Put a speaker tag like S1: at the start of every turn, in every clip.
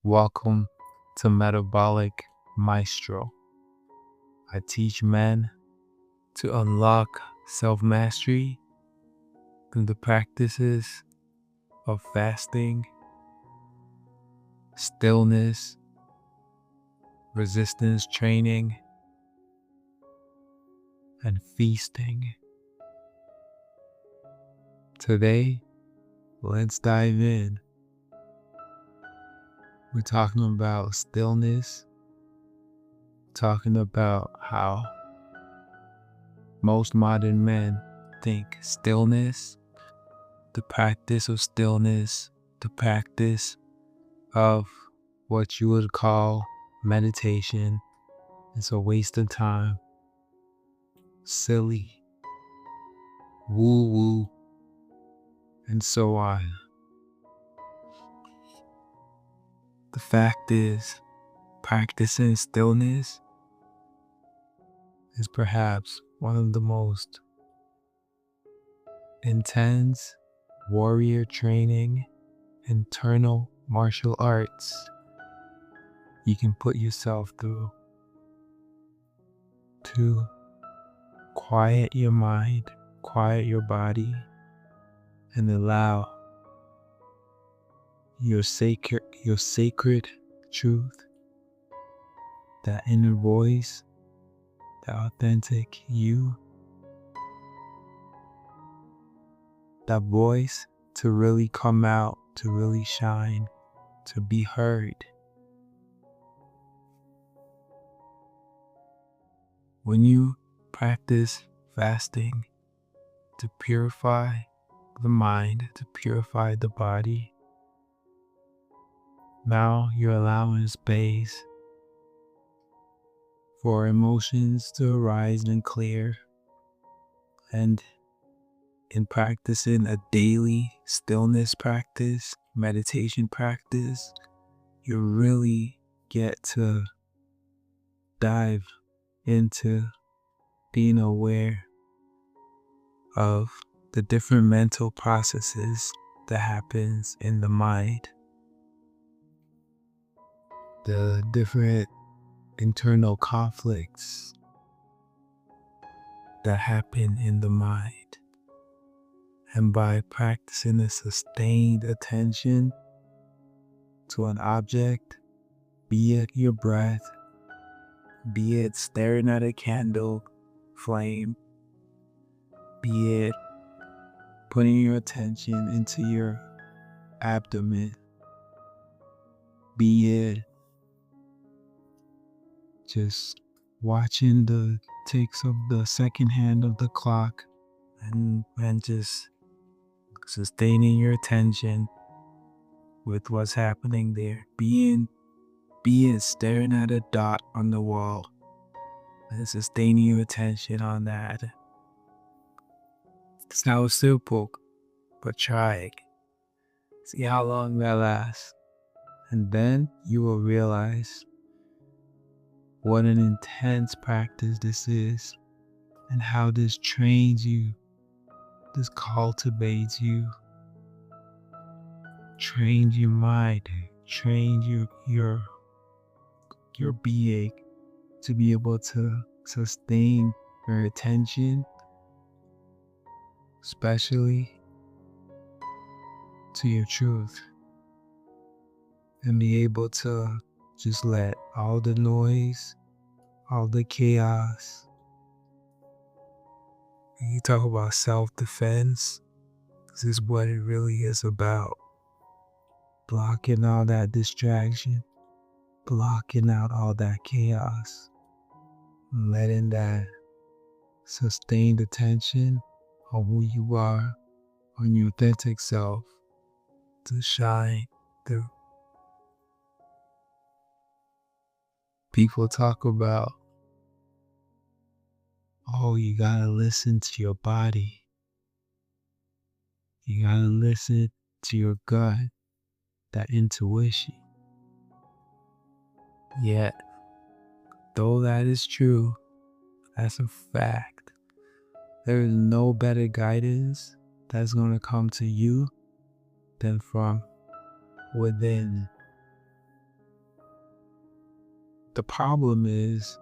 S1: Welcome to Metabolic Maestro. I teach men to unlock self-mastery through the practices of fasting, stillness, resistance training, and feasting. Today, let's dive in. We're talking about stillness, talking about how most modern men think stillness, the practice of stillness, the practice of what you would call meditation, is a waste of time, silly, woo-woo, and so on. The fact is, practicing stillness is perhaps one of the most intense warrior training, internal martial arts you can put yourself through to quiet your mind, quiet your body, and allow your sacred truth, that inner voice, the authentic you, that voice to really come out, to really shine, to be heard. When you practice fasting to purify the mind, to purify the body, now you're allowing space for emotions to arise and clear. And in practicing a daily stillness practice, meditation practice, you really get to dive into being aware of the different mental processes that happens in the mind, the different internal conflicts that happen in the mind. And by practicing a sustained attention to an object, be it your breath, be it staring at a candle flame, be it putting your attention into your abdomen, be it just watching the ticks of the second hand of the clock and just sustaining your attention with what's happening there. Be it staring at a dot on the wall and sustaining your attention on that. It's not simple, but try it. See how long that lasts. And then you will realize what an intense practice this is and how this trains you, this cultivates you, trains your mind, trains your being to be able to sustain your attention, especially to your truth, and be able to just let all the noise, all the chaos. You talk about self-defense. This is what it really is about. Blocking all that distraction, blocking out all that chaos, letting that sustained attention on who you are, on your authentic self, to shine through. People talk about, oh, you gotta listen to your body. You gotta listen to your gut, that intuition. Yet, though that is true, that's a fact, there is no better guidance that's gonna come to you than from within. The problem is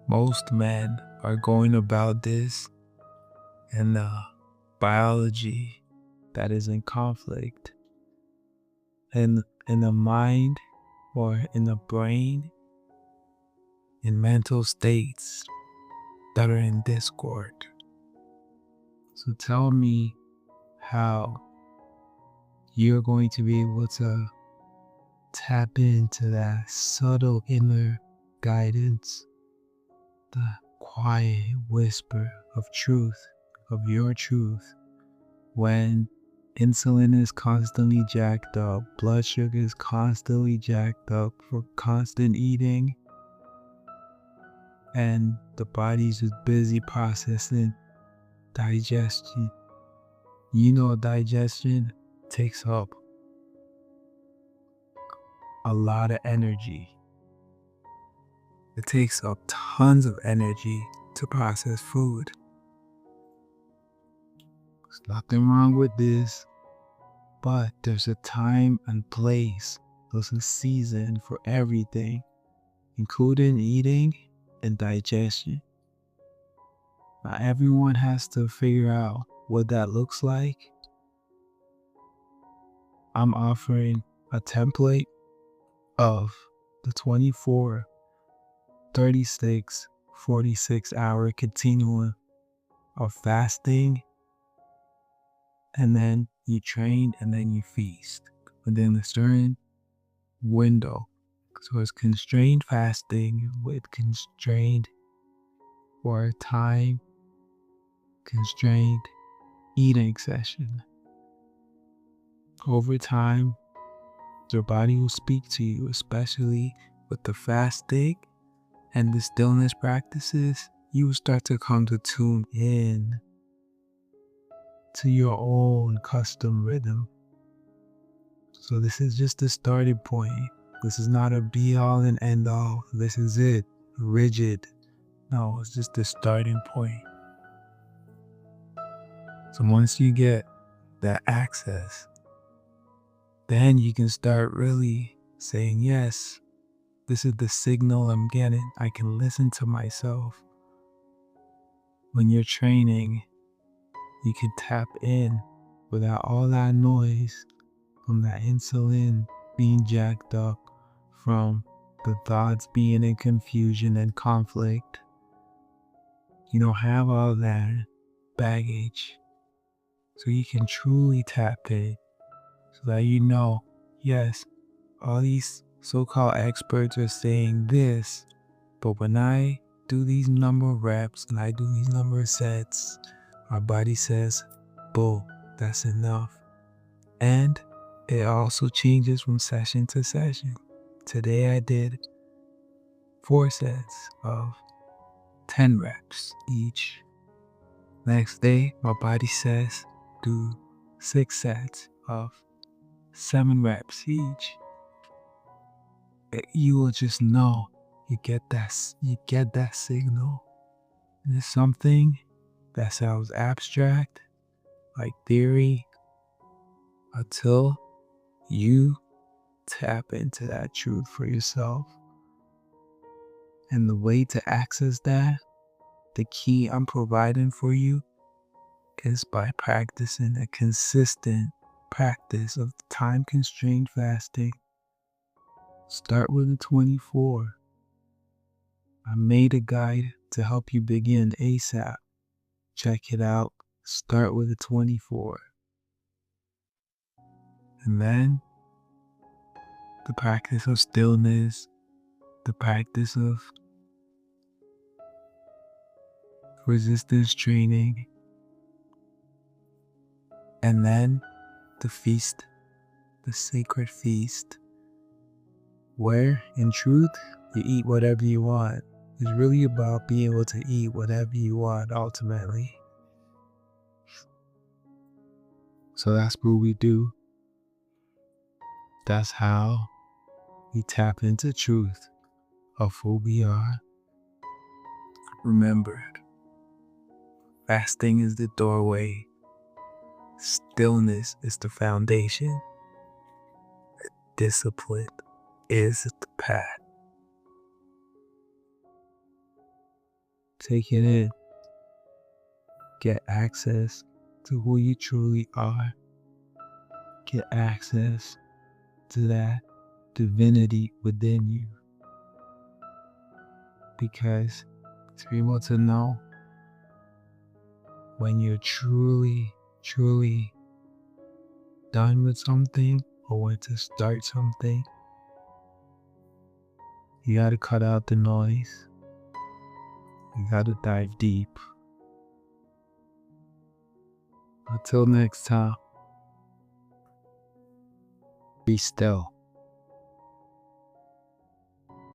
S1: most men are going about this in the biology that is in conflict, in the mind or in the brain, in mental states that are in discord. So tell me how you're going to be able to tap into that subtle inner guidance, the quiet whisper of truth, of your truth, when insulin is constantly jacked up, blood sugar is constantly jacked up for constant eating, and the body's just busy processing digestion. You know, digestion takes up a lot of energy. It takes up tons of energy to process food. There's nothing wrong with this, but there's a time and place. There's a season for everything, including eating and digestion. Now everyone has to figure out what that looks like. I'm offering a template of the 24, 36, 46-hour continuum of fasting, and then you train and then you feast within a certain window. So it's constrained fasting with constrained or time constrained eating session. Over time, your body will speak to you, especially with the fasting and the stillness practices. You will start to come to tune in to your own custom rhythm. So this is just the starting point. This is not a be all and end all. This is it. Rigid. No, it's just the starting point. So once you get that access, then you can start really saying, yes, this is the signal I'm getting. I can listen to myself. When you're training, you can tap in without all that noise from that insulin being jacked up, from the thoughts being in confusion and conflict. You don't have all that baggage. So you can truly tap in so that you know, yes, all these so-called experts are saying this, but when I do these number of reps and I do these number of sets, our body says, boom, that's enough. And it also changes from session to session. Today I did 4 sets of 10 reps each. Next day, my body says, do 6 sets of 7 reps each. You will just know, you get that signal. And it's something that sounds abstract, like theory, until you tap into that truth for yourself. And the way to access that, the key I'm providing for you, is by practicing a consistent practice of time-constrained fasting. Start with a 24. I made a guide to help you begin ASAP. Check it out. Start with a 24. And then the practice of stillness, the practice of resistance training, and then the feast, the sacred feast, where in truth you eat whatever you want. It's really about being able to eat whatever you want ultimately. So that's what we do. That's how we tap into truth of who we are. Remember, fasting is the doorway. Stillness is the foundation. Discipline is the path. Take it in. Get access to who you truly are. Get access to that divinity within you. Because to be able to know when you're truly, truly done with something or when to start something, you gotta cut out the noise. You gotta dive deep. Until next time, be still.